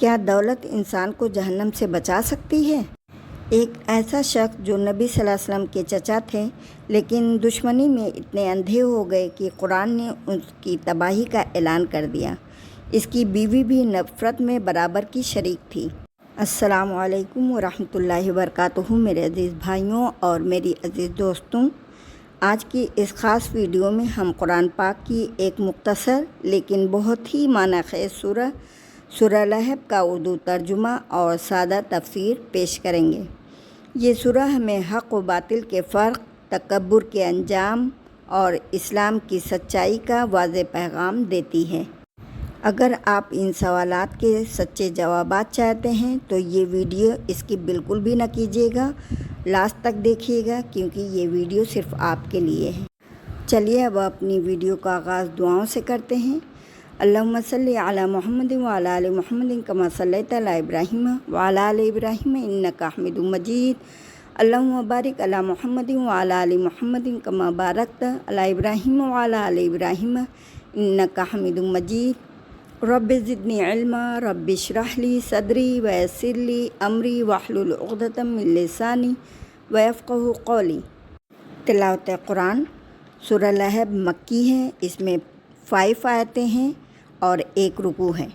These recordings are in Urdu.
کیا دولت انسان کو جہنم سے بچا سکتی ہے؟ ایک ایسا شخص جو نبی صلی اللہ علیہ وسلم کے چچا تھے لیکن دشمنی میں اتنے اندھے ہو گئے کہ قرآن نے اس کی تباہی کا اعلان کر دیا۔ اس کی بیوی بھی نفرت میں برابر کی شریک تھی۔ السلام علیکم ورحمۃ اللہ وبرکاتہ میرے عزیز بھائیوں اور میری عزیز دوستوں، آج کی اس خاص ویڈیو میں ہم قرآن پاک کی ایک مختصر لیکن بہت ہی معنی خیز سورہ لہب کا اردو ترجمہ اور سادہ تفسیر پیش کریں گے۔ یہ سورہ ہمیں حق و باطل کے فرق، تکبر کے انجام اور اسلام کی سچائی کا واضح پیغام دیتی ہے۔ اگر آپ ان سوالات کے سچے جوابات چاہتے ہیں تو یہ ویڈیو اس کی بالکل بھی نہ کیجیے گا، لاسٹ تک دیکھیے گا کیونکہ یہ ویڈیو صرف آپ کے لیے ہے۔ چلیے اب اپنی ویڈیو کا آغاز دعاؤں سے کرتے ہیں۔ اللہم صلی علی محمد وعلی آل محمد کما صلیت علی ابراہیم وعلی آل ابراہیم انک حمید مجید۔ اللہم بارک علی محمد وعلی آل محمد کما بارکت علی ابراہیم وعلی آل ابراہیم انک حمید مجید۔ رب زدنی علما، رب اشرح لی صدری ویسر لی امری واحلل عقدۃ من لسانی ویفقہوا قولی۔ تلاوت قرآن۔ سورہ لہب مکی ہے، اس میں 5 آیتیں ہیں اور 1 رکوع ہے۔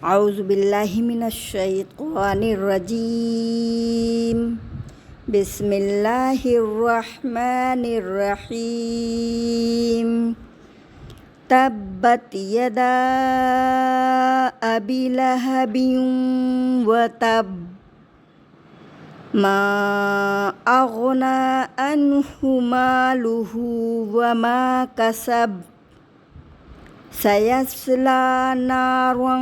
اعوذ باللہ من الشیطان الرجیم، بسم اللہ الرحمن الرحیم۔ تبت یدا ابی لہب وتب، ما اغنی عنہ مالہ وما کسب، سیصلی نارا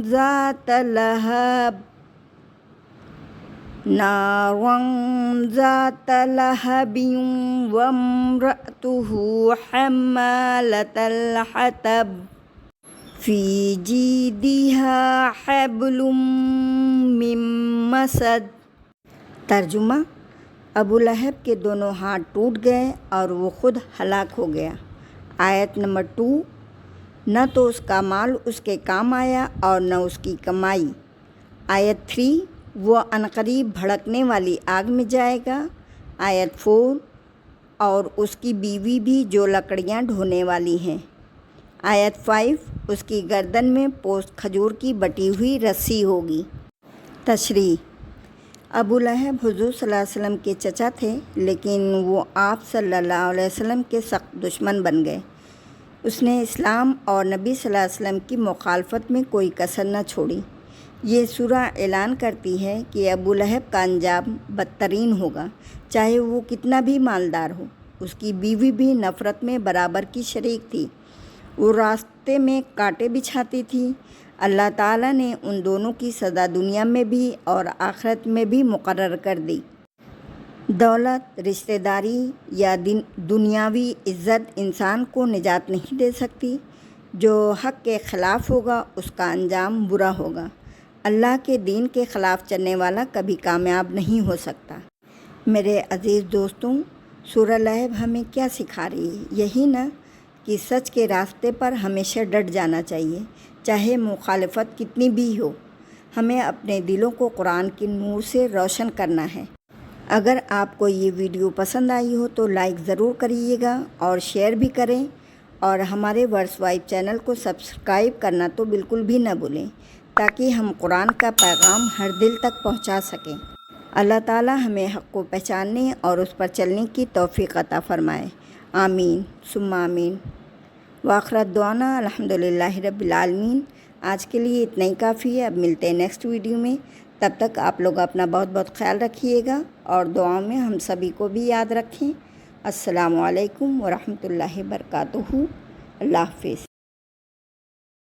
ذات لہب وامرأتہ حمالۃ الحطب، فی جیدہا حبل من مسد۔ ترجمہ: ابو لہب کے دونوں ہاتھ ٹوٹ گئے اور وہ خود ہلاک ہو گیا۔ آیت نمبر 2، نہ تو اس کا مال اس کے کام آیا اور نہ اس کی کمائی۔ آیت 3، وہ عنقریب بھڑکنے والی آگ میں جائے گا۔ آیت 4، اور اس کی بیوی بھی جو لکڑیاں ڈھونے والی ہیں۔ آیت 5، اس کی گردن میں پوست کھجور کی بٹی ہوئی رسی ہوگی۔ تشریح: ابو لہب حضور صلی اللہ علیہ وسلم کے چچا تھے لیکن وہ آپ صلی اللہ علیہ وسلم کے سخت دشمن بن گئے۔ اس نے اسلام اور نبی صلی اللہ علیہ وسلم کی مخالفت میں کوئی کسر نہ چھوڑی۔ یہ سورہ اعلان کرتی ہے کہ ابو لہب کا انجام بدترین ہوگا، چاہے وہ کتنا بھی مالدار ہو۔ اس کی بیوی بھی نفرت میں برابر کی شریک تھی، وہ راستے میں کانٹے بچھاتی تھی۔ اللہ تعالیٰ نے ان دونوں کی سزا دنیا میں بھی اور آخرت میں بھی مقرر کر دی۔ دولت، رشتہ داری یا دنیاوی عزت انسان کو نجات نہیں دے سکتی۔ جو حق کے خلاف ہوگا اس کا انجام برا ہوگا۔ اللہ کے دین کے خلاف چلنے والا کبھی کامیاب نہیں ہو سکتا۔ میرے عزیز دوستوں، سورہ لہب ہمیں کیا سکھا رہی ہے؟ یہی نا کہ سچ کے راستے پر ہمیشہ ڈٹ جانا چاہیے، چاہے مخالفت کتنی بھی ہو۔ ہمیں اپنے دلوں کو قرآن کے نور سے روشن کرنا ہے۔ اگر آپ کو یہ ویڈیو پسند آئی ہو تو لائک ضرور کریے گا اور شیئر بھی کریں، اور ہمارے ورس وائب چینل کو سبسکرائب کرنا تو بالکل بھی نہ بھولیں تاکہ ہم قرآن کا پیغام ہر دل تک پہنچا سکیں۔ اللہ تعالی ہمیں حق کو پہچاننے اور اس پر چلنے کی توفیق عطا فرمائے۔ آمین ثم آمین۔ وآخر دعوانا الحمدللہ رب العالمین۔ آج کے لیے اتنا ہی کافی ہے، اب ملتے ہیں نیکسٹ ویڈیو میں۔ تب تک آپ لوگ اپنا بہت بہت خیال رکھیے گا اور دعاؤں میں ہم سبھی کو بھی یاد رکھیں۔ السلام علیکم ورحمۃ اللہ وبرکاتہ۔ اللہ حافظ۔